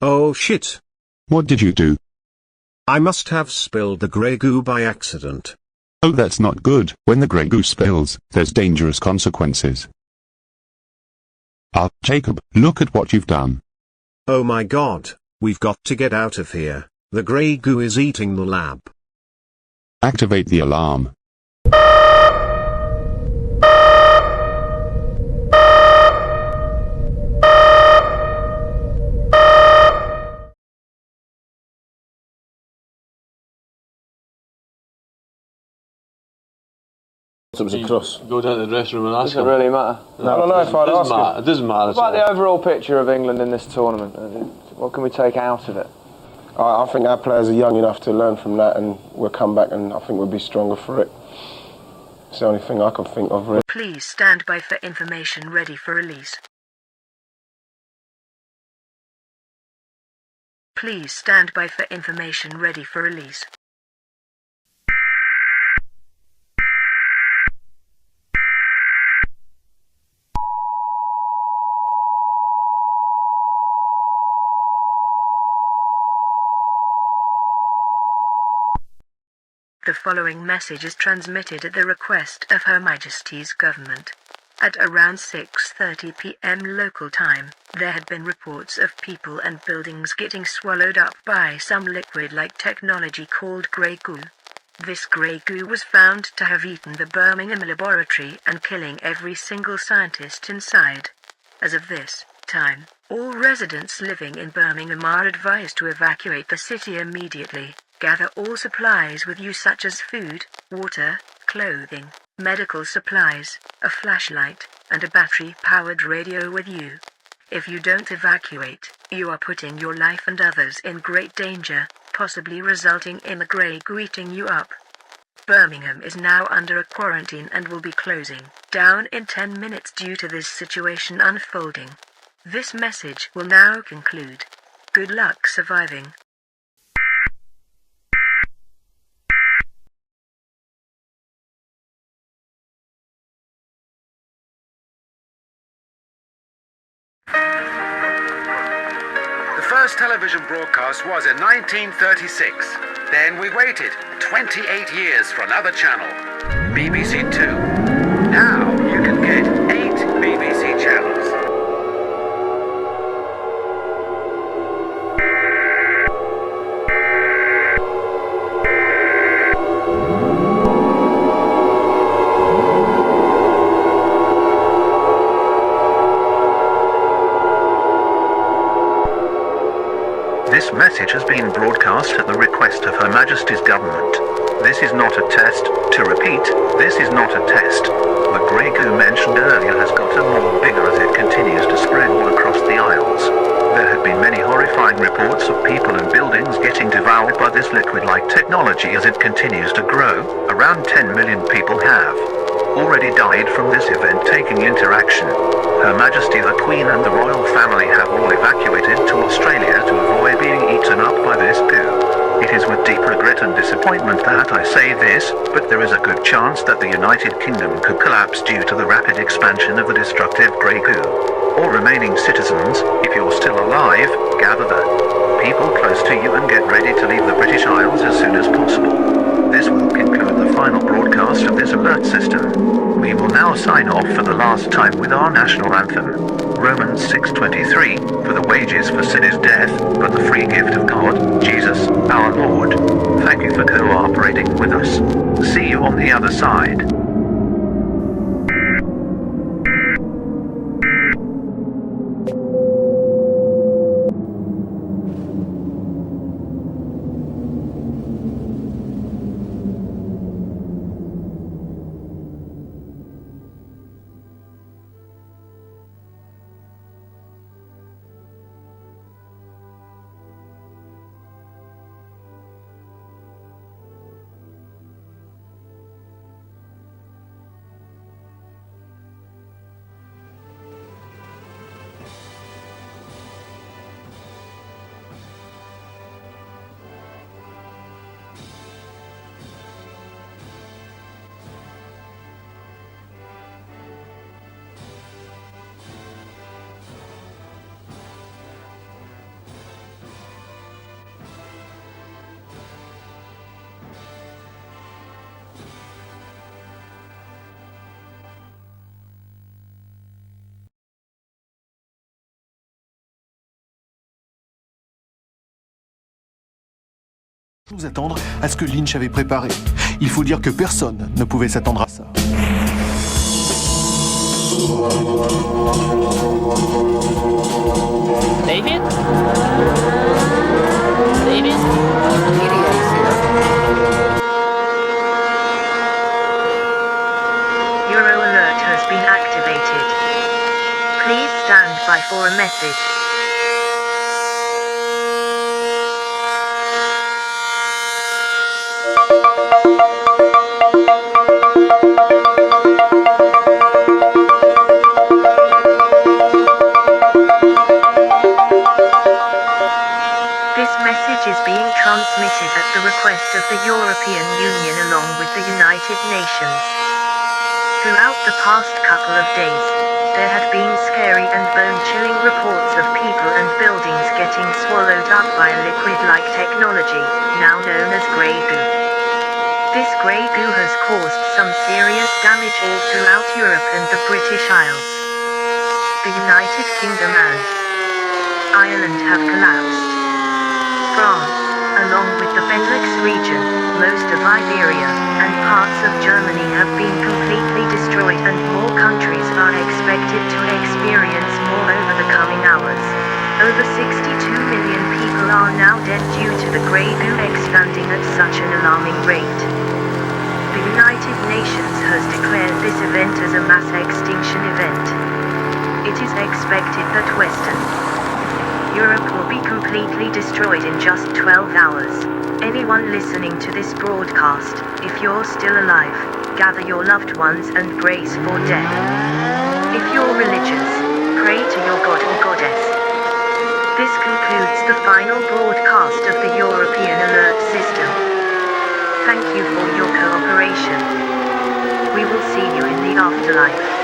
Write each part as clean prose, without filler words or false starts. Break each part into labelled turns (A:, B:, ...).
A: Oh shit.
B: What did you do?
A: I must have spilled the grey goo by accident.
B: Oh, that's not good. When the grey goo spills, there's dangerous consequences. Jacob, look at what you've done.
A: Oh my god, we've got to get out of here. The grey goo is eating the lab.
B: Activate the alarm.
C: It was a cross.
D: Go down to the dressing room and ask
E: Does it really matter?
C: No, I don't know if I'd ask him.
D: It doesn't matter.
E: What about the overall picture of England in this tournament? What can we take out of it?
C: I think our players are young enough to learn from that, and we'll come back and I think we'll be stronger for it. It's the only thing I can think of, really.
F: Please stand by for information ready for release. Please stand by for information ready for release. The following message is transmitted at the request of Her Majesty's government. At around 6:30 p.m. local time, there had been reports of people and buildings getting swallowed up by some liquid-like technology called grey goo. This grey goo was found to have eaten the Birmingham laboratory and killing every single scientist inside. As of this time, all residents living in Birmingham are advised to evacuate the city immediately. Gather all supplies with you such as food, water, clothing, medical supplies, a flashlight, and a battery-powered radio with you. If you don't evacuate, you are putting your life and others in great danger, possibly resulting in the grey goo eating you up. Birmingham is now under a quarantine and will be closing down in 10 minutes due to this situation unfolding. This message will now conclude. Good luck surviving.
G: The first television broadcast was in 1936. Then we waited 28 years for another channel, BBC Two. Now you can get 8 BBC channels. This message has been broadcast at the request of Her Majesty's government. This is not a test. To repeat, this is not a test. The grey goo mentioned earlier has gotten more bigger as it continues to spread all across the Isles. There have been many horrifying reports of people and buildings getting devoured by this liquid-like technology as it continues to grow. Around 10 million people have already died from this event taking interaction. Her Majesty the Queen and the royal family have all evacuated to Australia to avoid being eaten up by this goo. It is with deep regret and disappointment that I say this, but there is a good chance that the United Kingdom could collapse due to the rapid expansion of the destructive grey goo. All remaining citizens, if you're still alive, gather the people close to you and get ready to leave the British Isles as soon as possible. This will conclude the final broadcast of this alert system. We will now sign off for the last time with our national anthem. Romans 6:23, for the wages for sin is death, but the free gift of God, Jesus, our Lord. Thank you for cooperating with us. See you on the other side.
D: Nous attendre à ce que Lynch avait préparé. Il faut dire que personne ne pouvait s'attendre à ça.
H: David? David?
F: Euro alert has been activated. Please stand by for a message. This message is being transmitted at the request of the European Union along with the United Nations. Throughout the past couple of days, there had been scary and bone-chilling reports of people and buildings getting swallowed up by a liquid-like technology, now known as grey goo. This grey goo has caused some serious damage all throughout Europe and the British Isles. The United Kingdom and Ireland have collapsed. France, along with the Benelux region, most of Iberia, and parts of Germany have been completely destroyed and more countries are expected to experience more over the coming hours. Over 62 million people are now dead due to the grey goo expanding at such an alarming rate. The United Nations has declared this event as a mass extinction event. It is expected that Western Europe will be completely destroyed in just 12 hours. Anyone listening to this broadcast, if you're still alive, gather your loved ones and brace for death. If you're religious, pray to your god or goddess. This concludes the final broadcast of the European Alert System. Thank you for your cooperation. We will see you in the afterlife.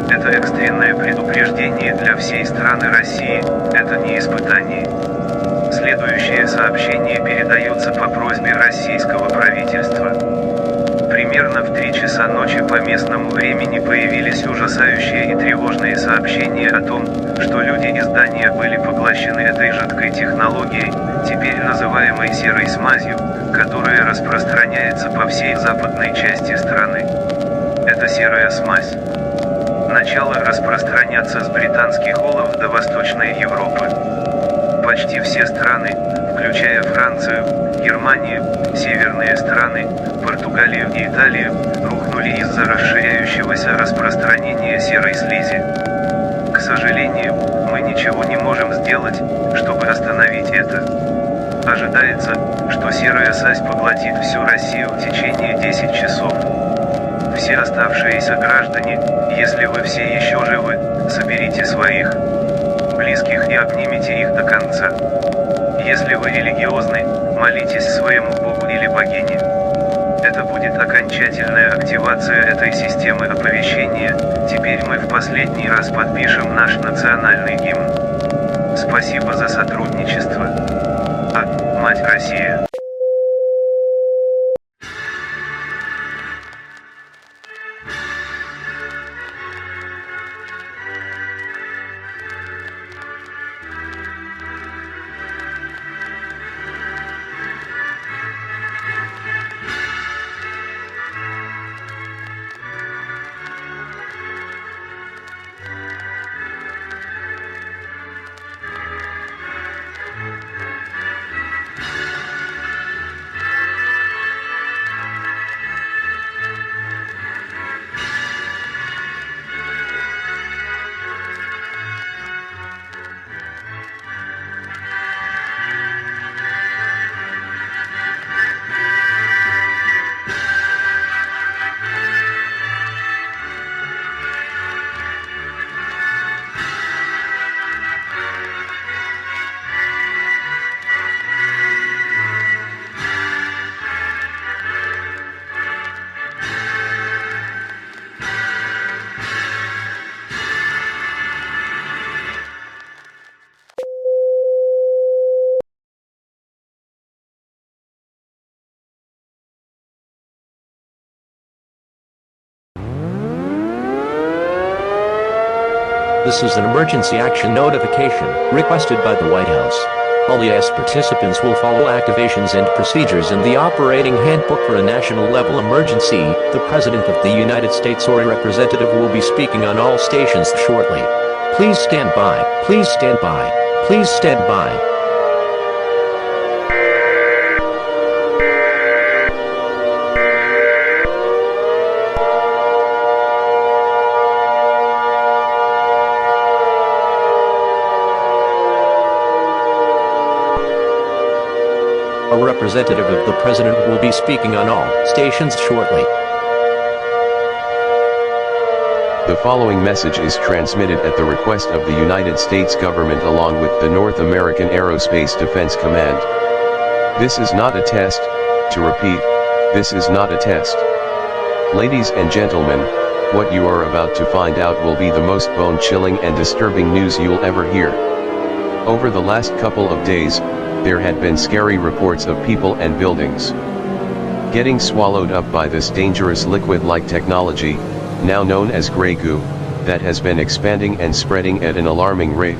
G: Это экстренное предупреждение для всей страны России, это не испытание. Следующее сообщение передается по просьбе российского правительства. Примерно в 3 часа ночи по местному времени появились ужасающие и тревожные сообщения о том, что люди и здания были поглощены этой жидкой технологией, теперь называемой серой смазью, которая распространяется по всей западной части страны. Это серая смазь начала распространяться с британских олов до Восточной Европы. Почти все страны, включая Францию, Германию, северные страны, Португалию и Италию, рухнули из-за расширяющегося распространения серой слизи. К сожалению, мы ничего не можем сделать, чтобы остановить это. Ожидается, что серая сась поглотит всю Россию в течение 10 часов. Все оставшиеся граждане, если вы все еще живы, соберите своих близких и обнимите их до конца. Если вы религиозны, молитесь своему Богу или богине. Это будет окончательная активация этой системы оповещения. Теперь мы в последний раз подпишем наш национальный гимн. Спасибо за сотрудничество. Мать Россия.
H: This is an emergency action notification requested by the White House. All EAS participants will follow activations and procedures in the operating handbook for a national level emergency. The President of the United States or a representative will be speaking on all stations shortly. Please stand by. Please stand by. Please stand by. A representative of the President will be speaking on all stations shortly.
I: The following message is transmitted at the request of the United States government along with the North American Aerospace Defense Command. This is not a test. To repeat, this is not a test. Ladies and gentlemen, what you are about to find out will be the most bone-chilling and disturbing news you'll ever hear. Over the last couple of days, there had been scary reports of people and buildings getting swallowed up by this dangerous liquid-like technology, now known as grey goo, that has been expanding and spreading at an alarming rate.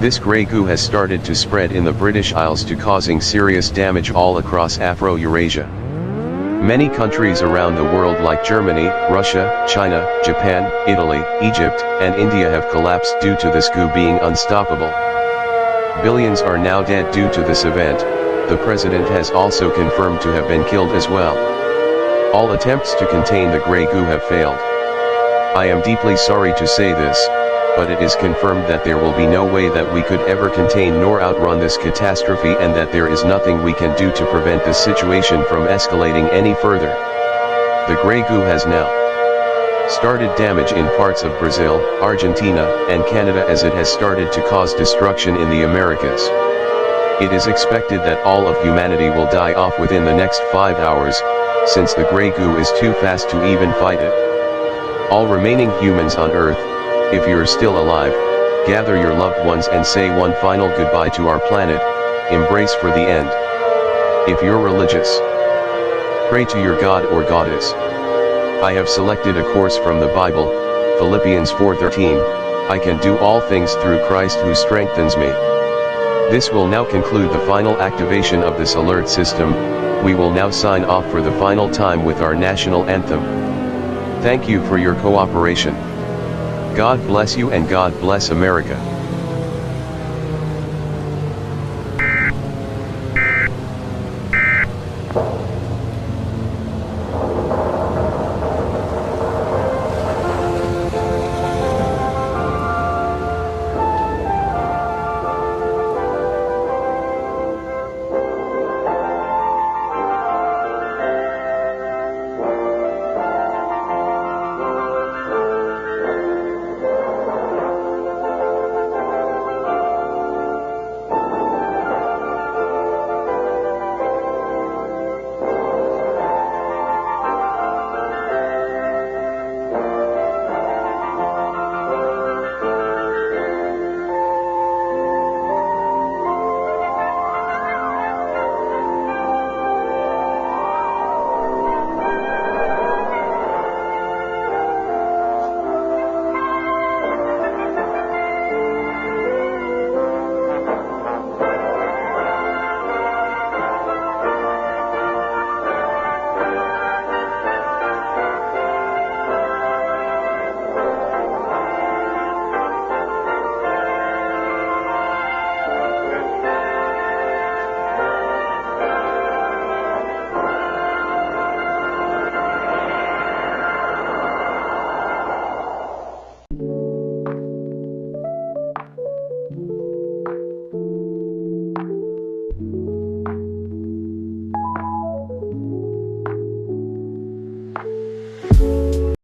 I: This grey goo has started to spread in the British Isles to causing serious damage all across Afro-Eurasia. Many countries around the world like Germany, Russia, China, Japan, Italy, Egypt, and India have collapsed due to this goo being unstoppable. Billions are now dead due to this event. The president has also confirmed to have been killed as well. All attempts to contain the grey goo have failed. I am deeply sorry to say this, but it is confirmed that there will be no way that we could ever contain nor outrun this catastrophe and that there is nothing we can do to prevent this situation from escalating any further. The grey goo has now started damage in parts of Brazil, Argentina, and Canada as it has started to cause destruction in the Americas. It is expected that all of humanity will die off within the next 5 hours, since the grey goo is too fast to even fight it. All remaining humans on Earth, if you're still alive, gather your loved ones and say one final goodbye to our planet, embrace for the end. If you're religious, pray to your God or Goddess. I have selected a course from the Bible, Philippians 4:13, I can do all things through Christ who strengthens me. This will now conclude the final activation of this alert system. We will now sign off for the final time with our national anthem. Thank you for your cooperation. God bless you and God bless America.